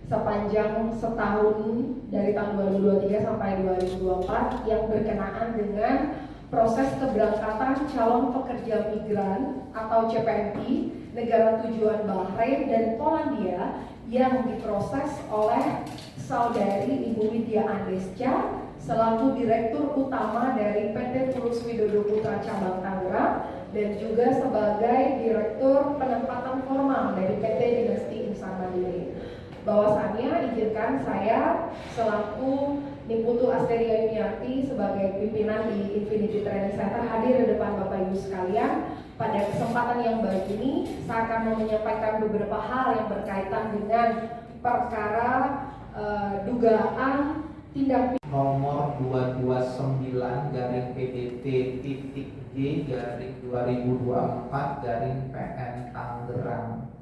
sepanjang setahun dari tahun 2023 sampai 2024 yang berkenaan dengan proses keberangkatan calon pekerja migran atau CPNP negara tujuan Bahrain dan Polandia yang diproses oleh saudari Ibu Widya Andesca selaku Direktur Utama dari PT Tulus Widodo Putra Cabang Tangerang dan juga sebagai Direktur Penempatan Formal dari PT Dinasti Insan Mandiri. Bahwasannya izinkan saya selaku Niputu Asteria Yuniarti sebagai pimpinan di Infinity Training Center hadir di depan Bapak Ibu sekalian. Pada kesempatan yang baik ini saya akan menyampaikan beberapa hal yang berkaitan dengan perkara dugaan tindak nomor 229-PDT-G-2024-PN Tangerang.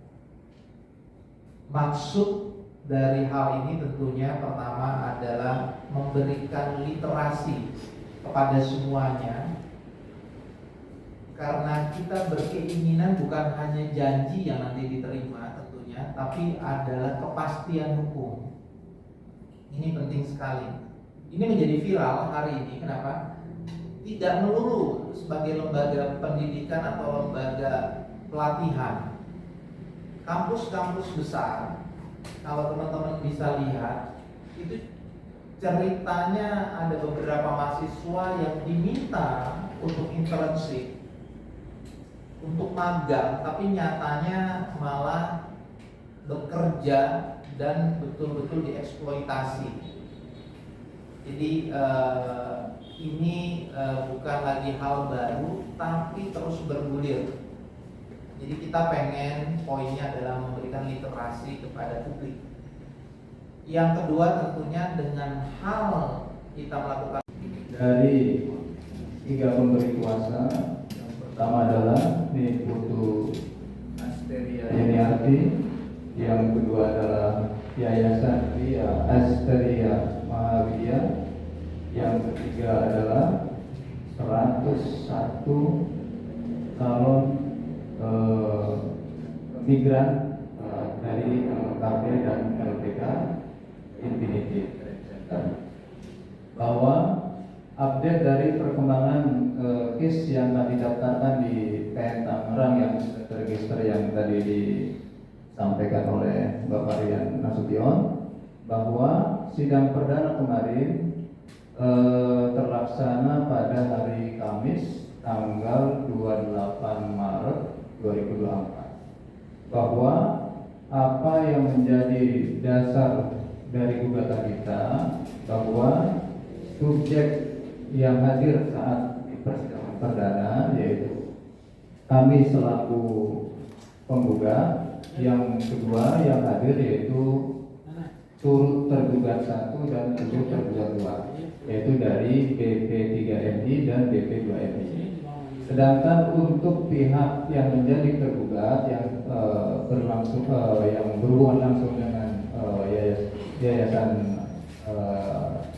Maksud dari hal ini tentunya pertama adalah memberikan literasi kepada semuanya, karena kita berkeinginan bukan hanya janji yang nanti diterima tentunya, tapi adalah kepastian hukum. Ini penting sekali. Ini menjadi viral hari ini. Kenapa? Tidak melulu sebagai lembaga pendidikan atau lembaga pelatihan. Kampus-kampus besar, kalau teman-teman bisa lihat, itu ceritanya ada beberapa mahasiswa yang diminta untuk internship, untuk magang, tapi nyatanya malah bekerja dan betul-betul dieksploitasi. Jadi ini bukan lagi hal baru, tapi terus bergulir. Jadi kita pengen poinnya adalah memberikan literasi kepada publik. Yang kedua tentunya dengan hal kita melakukan dari 3 pemberi kuasa. Yang pertama adalah Niputu Asteria Yuniarti, yang kedua adalah Yayasan Ria Asteria Mahavidya, yang ketiga adalah 101 calon migran dari LKP dan LPK Infinity Center. Bahwa update dari perkembangan case yang tadi didaftarkan di PN Tangerang yang sudah terregister yang tadi disampaikan oleh Bapak Rian Nasution, bahwa sidang perdana kemarin terlaksana pada hari Kamis tanggal 28 Maret 2024, bahwa apa yang menjadi dasar dari gugatan kita, bahwa subjek yang hadir saat di persidangan perdana yaitu kami selaku penggugat, yang kedua yang hadir yaitu turut tergugat 1 dan turut tergugat 2, yaitu dari BP3MI dan BP2MI. Sedangkan untuk pihak yang menjadi tergugat yang yang berhubungan langsung dengan Yayasan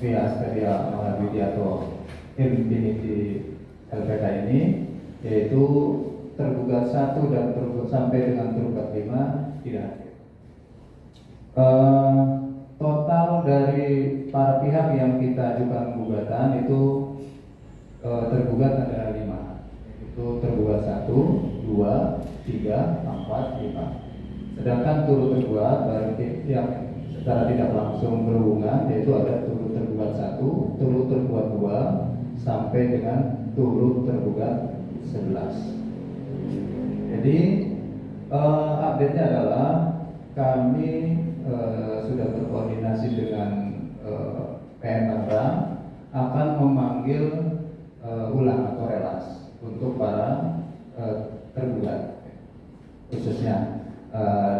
Ria Asteria Mahavidya atau Infinity LPK ini, yaitu tergugat 1 dan tergugat sampai dengan tergugat 5 tidak hadir. Total dari para pihak yang kita ajukan gugatan itu tergugat ada 5. Itu tergugat 1, 2, 3, 4, 5. Sedangkan turut tergugat yang secara tidak langsung berhubungan yaitu ada turut tergugat 1, turut tergugat 2, sampai dengan turut tergugat 11. Jadi update-nya adalah kami sudah berkoordinasi dengan PN Tangerang akan memanggil ulang atau relas untuk para tergugat khususnya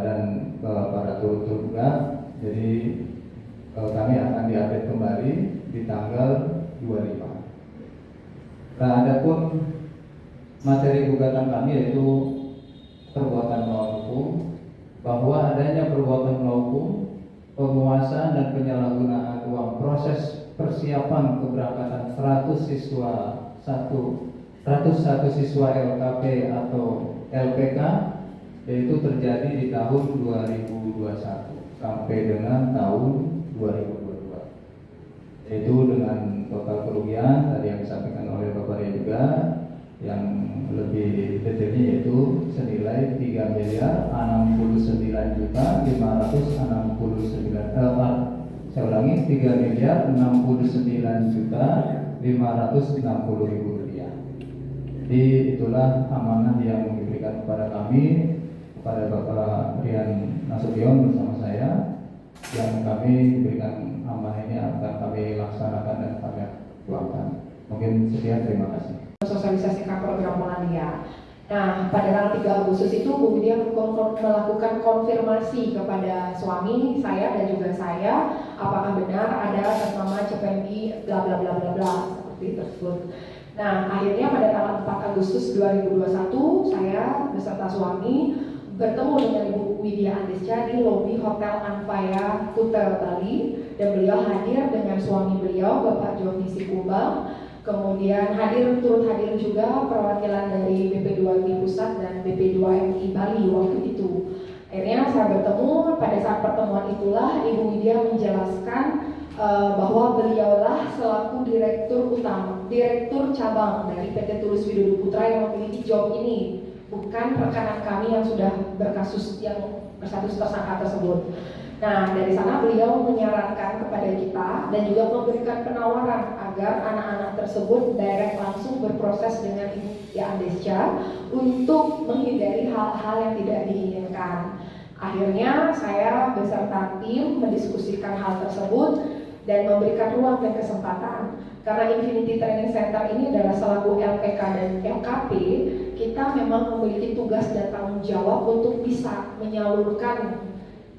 dan para turut tergugat. Jadi kami akan diupdate kembali di tanggal 25. Nah, adapun materi gugatan kami yaitu perbuatan melawan hukum, bahwa adanya perbuatan melawan hukum, penguasaan dan penyalahgunaan uang proses persiapan keberangkatan 101 siswa LKP atau LPK, yaitu terjadi di tahun 2021. sampai dengan tahun 2022. Yaitu dengan total kerugian tadi yang disampaikan oleh Bapak Ria juga, yang lebih detailnya yaitu senilai 3.669.560.000 rupiah. Jadi itulah amanah yang diberikan kepada kami, kepada Bapak Rian Nasution bersama saya, yang kami berikan amanah ini akan kami laksanakan dan kami tuangkan. Mungkin sekian, terima kasih. Sosialisasikan program Polandia. Nah, pada tanggal 3 Agustus itu Bu Widya melakukan konfirmasi kepada suami saya dan juga saya, apakah benar ada atas nama CPNI bla bla bla bla bla seperti tersebut. Nah, akhirnya pada tanggal 4 Agustus 2021 saya beserta suami bertemu dengan Ibu Widya Andesca di lobi Hotel Anvaya Kuta Bali, dan beliau hadir dengan suami beliau Bapak Joni Sikumbang. Kemudian turut hadir juga perwakilan dari BP2MI Pusat dan BP2MI Bali waktu itu. Akhirnya saya bertemu, pada saat pertemuan itulah Ibu Widya menjelaskan bahwa beliaulah selaku direktur cabang dari PT Tulus Widodo Putra yang memiliki job ini, bukan rekanan kami yang sudah berstatus tersangka tersebut. Nah, dari sana beliau menyarankan kepada kita dan juga memberikan penawaran agar anak-anak tersebut direct langsung berproses dengan Ibu Andesca untuk menghindari hal-hal yang tidak diinginkan. Akhirnya saya beserta tim mendiskusikan hal tersebut dan memberikan ruang dan kesempatan. Karena Infinity Training Center ini adalah selaku LPK dan LKP, kita memang memiliki tugas dan tanggung jawab untuk bisa menyalurkan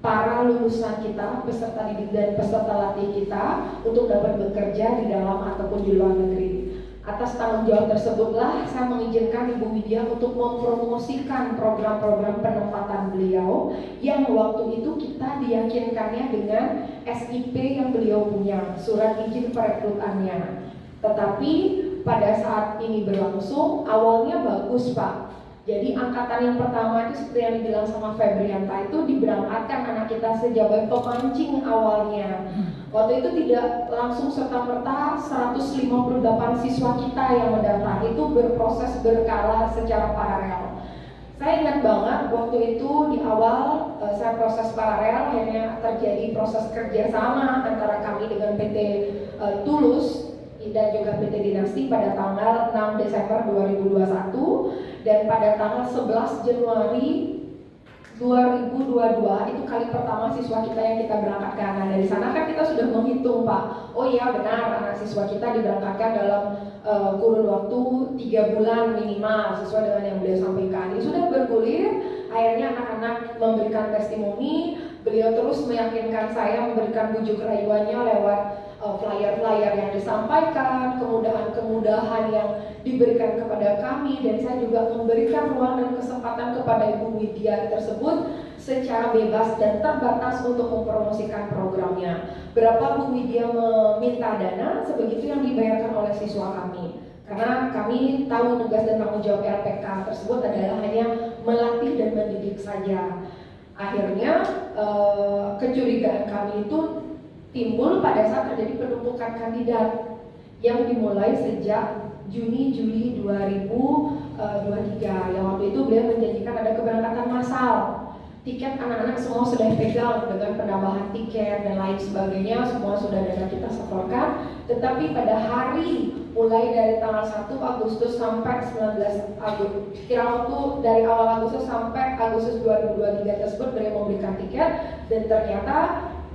para lulusan kita, peserta didik dan peserta latih kita untuk dapat bekerja di dalam ataupun di luar negeri. Atas tanggung jawab tersebutlah saya mengizinkan Ibu Widya untuk mempromosikan program-program penempatan beliau yang waktu itu kita diyakinkannya dengan SIP yang beliau punya, surat izin perekrutannya. Tetapi pada saat ini berlangsung, awalnya bagus Pak. Jadi angkatan yang pertama itu seperti yang dibilang sama Febrianta itu diberangkatkan anak kita sebagai pemancing awalnya. Waktu itu tidak langsung serta-merta 158 siswa kita yang mendaftar, itu berproses berkala secara paralel. Saya ingat banget waktu itu di awal saya proses paralel, akhirnya terjadi proses kerjasama antara kami dengan PT Tulus dan juga PT Dinasti pada tanggal 6 Desember 2021, dan pada tanggal 11 Januari 2022 itu kali pertama siswa kita yang kita berangkatkan. Nah, dari sana kan kita sudah menghitung Pak, oh iya benar anak siswa kita diberangkatkan dalam kurun waktu 3 bulan minimal sesuai dengan yang beliau sampaikan. Ini sudah bergulir, akhirnya anak-anak memberikan testimoni, beliau terus meyakinkan saya, memberikan bujuk rayuannya lewat flyer-flyer yang disampaikan, kemudahan-kemudahan yang diberikan kepada kami, dan saya juga memberikan ruang dan kesempatan kepada Ibu Widya tersebut secara bebas dan terbatas untuk mempromosikan programnya. Berapa Bu Widya meminta dana, sebegitu yang dibayarkan oleh siswa kami. Karena kami tahu tugas dan tanggung jawab LPK tersebut adalah hanya melatih dan mendidik saja. Akhirnya kecurigaan kami itu timbul pada saat terjadi penumpukan kandidat yang dimulai sejak Juni-Juli 2023. Yang waktu itu beliau menjanjikan ada keberangkatan massal. Tiket anak-anak semua sudah pegang dengan penambahan tiket dan lain sebagainya, semua sudah dana kita setorkan. Tetapi pada hari mulai dari tanggal 1 Agustus sampai 19 Agustus, kira waktu dari awal Agustus sampai Agustus 2023 tersebut beliau memberikan tiket, dan ternyata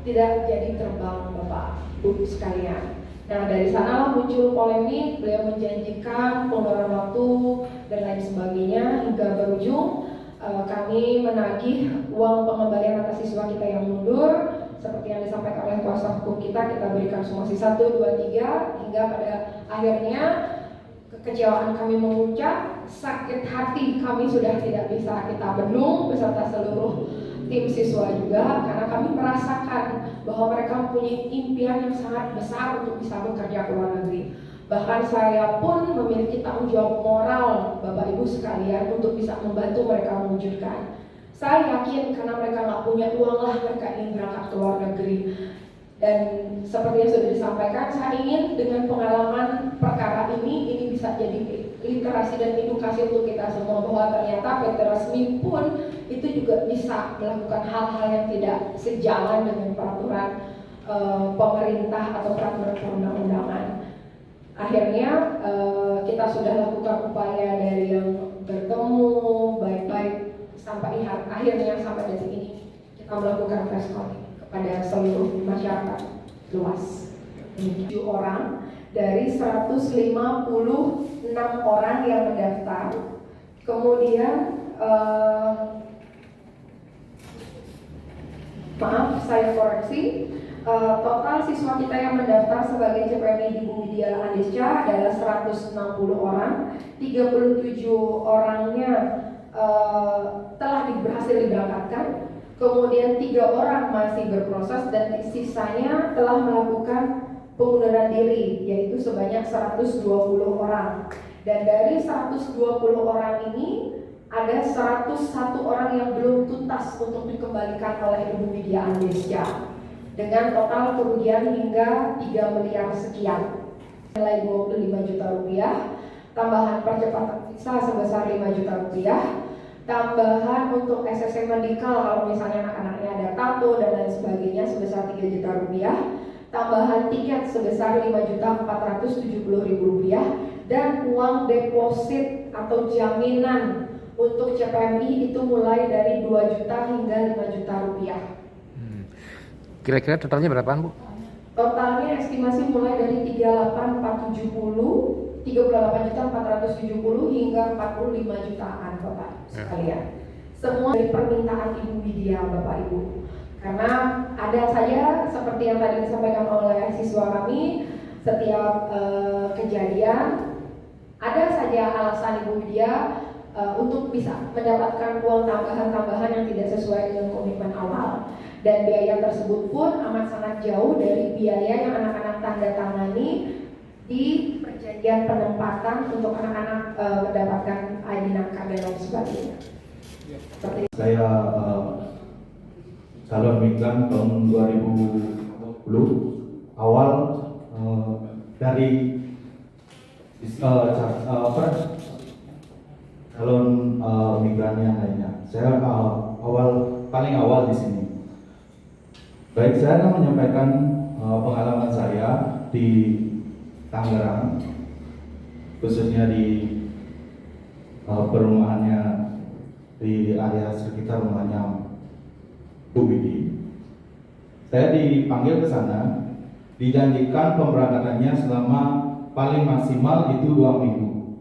tidak jadi terbang Bapak Ibu sekalian. Nah, dari sanalah muncul polemik, beliau menjanjikan pengeluaran waktu dan lain sebagainya, hingga berujung kami menagih uang pengembalian atas siswa kita yang mundur seperti yang disampaikan oleh kuasa hukum kita berikan somasi 1, 2, 3, hingga pada akhirnya kekecewaan kami memuncak, sakit hati kami sudah tidak bisa kita bendung beserta seluruh tim siswa juga, karena kami merasakan bahwa mereka mempunyai impian yang sangat besar untuk bisa bekerja ke luar negeri. Bahkan saya pun memiliki tanggung jawab moral Bapak Ibu sekalian untuk bisa membantu mereka mewujudkan. Saya yakin karena mereka nggak punya uang lah mereka ingin berangkat ke luar negeri. Dan seperti yang sudah disampaikan, saya ingin dengan pengalaman perkara ini bisa jadi literasi dan edukasi untuk kita semua bahwa ternyata PT resmi pun itu juga bisa melakukan hal-hal yang tidak sejalan dengan peraturan pemerintah atau peraturan perundang-undangan. Akhirnya kita sudah lakukan upaya dari yang bertemu baik-baik sampai akhirnya sampai detik ini kita melakukan press conference kepada seluruh masyarakat luas. 7 orang dari 156 orang yang mendaftar. Kemudian maaf saya koreksi, total siswa kita yang mendaftar sebagai CPNI di Bumi Dia Andesca adalah 160 orang. 37 orangnya telah berhasil diberangkatkan. Kemudian 3 orang masih berproses dan sisanya telah melakukan pengunduran diri, yaitu sebanyak 120 orang. Dan dari 120 orang ini ada 101 orang yang belum tuntas untuk dikembalikan oleh Ibu Widya Andesca dengan total kerugian hingga 3 miliar sekian. Nilai 25 juta rupiah, tambahan percepatan visa sebesar 5 juta rupiah, tambahan untuk SSC medikal kalau misalnya anak-anaknya ada tato dan lain sebagainya sebesar 3 juta rupiah, tambahan tiket sebesar 5.470.000 rupiah, dan uang deposit atau jaminan untuk CPNI itu mulai dari 2 juta hingga 5 juta rupiah. Kira-kira totalnya berapaan, Bu? Totalnya estimasi mulai dari 38.470 hingga 45 jutaan total sekalian. Semua dari permintaan Ibu Widya, Bapak Ibu. Karena ada saja seperti yang tadi disampaikan oleh siswa kami, setiap kejadian ada saja alasan Ibu Widya untuk bisa mendapatkan uang tambahan yang tidak sesuai dengan komitmen awal. Dan biaya tersebut pun amat sangat jauh dari biaya yang anak-anak tanda tangani di perjanjian penempatan untuk anak-anak mendapatkan ID NAKA dan lain sebagainya. Seperti Saya calon migran tahun 2020 awal dari calon migran yang lainnya. Saya paling awal di sini. Baik, saya akan menyampaikan pengalaman saya di Tangerang, khususnya di perumahannya di area sekitar rumahnya Bu Widi. Saya dipanggil ke sana, dijanjikan pemberangkatannya selama paling maksimal itu 2 minggu.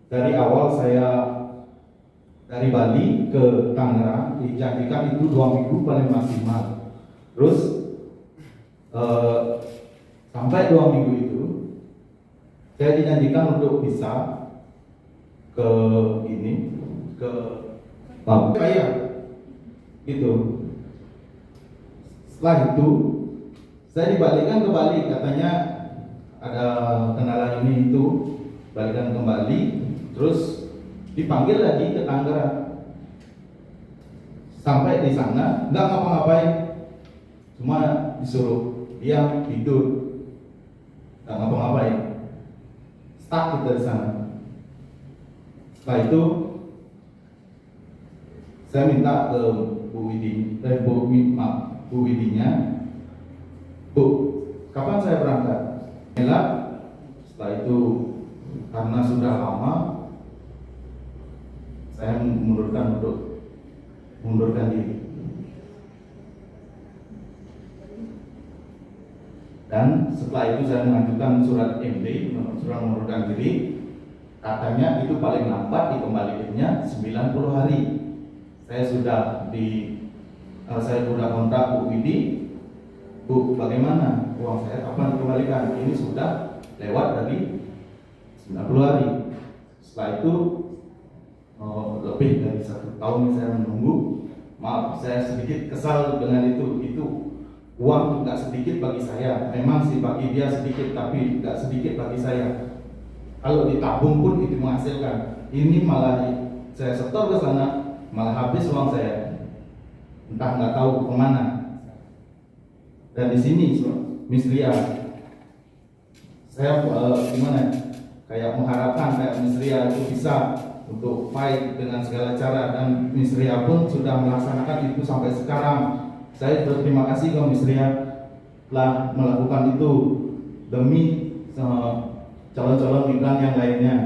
Dari awal saya dari Bali ke Tangerang dijanjikan itu 2 minggu paling maksimal. Terus sampai 2 minggu itu saya dijanjikan untuk bisa ke bayar gitu. Setelah itu saya dibalikkan ke Bali, katanya ada kenalan ini itu, balikan kembali, terus dipanggil lagi ke Tangerang. Sampai di sana nggak ngapa-ngapain, cuma disuruh diam tidur, nggak ngapa-ngapain, stuck kita di sana. Setelah itu saya minta ke Bu Widinya, Bu, kapan saya berangkat? Setelah itu karena sudah lama, saya mundurkan diri. Dan setelah itu saya mengajukan surat MD, surat mengundurkan diri. Katanya itu paling lambat dikembalikannya 90 hari. Saya sudah kontak Bu Widi, Bu, bagaimana uang saya kapan dikembalikan? Ini sudah lewat dari 90 hari. Setelah itu lebih dari 1 tahun saya menunggu. Maaf, saya sedikit kesal dengan itu uang tidak sedikit bagi saya. Memang sih bagi dia sedikit, tapi tidak sedikit bagi saya. Kalau ditabung pun itu menghasilkan. Ini malah saya setor ke sana, malah habis uang saya. entah nggak tahu kemana. Dan di sini Miss Ria, saya gimana? Kayak mengharapkan kayak Miss Ria itu bisa untuk fight dengan segala cara, dan Miss Ria pun sudah melaksanakan itu sampai sekarang. Saya berterima kasih ke Miss Ria telah melakukan itu demi calon-calon migran yang lainnya.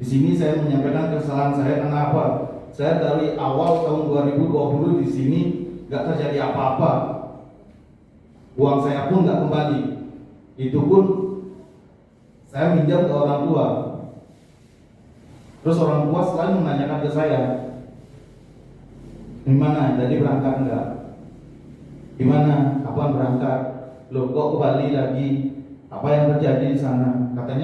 Di sini saya menyampaikan kesalahan saya karena apa? Saya dari awal tahun 2020 di sini nggak terjadi apa-apa. Uang saya pun nggak kembali. Itu pun saya minjam ke orang tua. Terus orang tua selalu menanyakan ke saya, gimana? Jadi berangkat enggak? Gimana? Kapan berangkat? Loh kok ke Bali lagi? Apa yang terjadi di sana? Katanya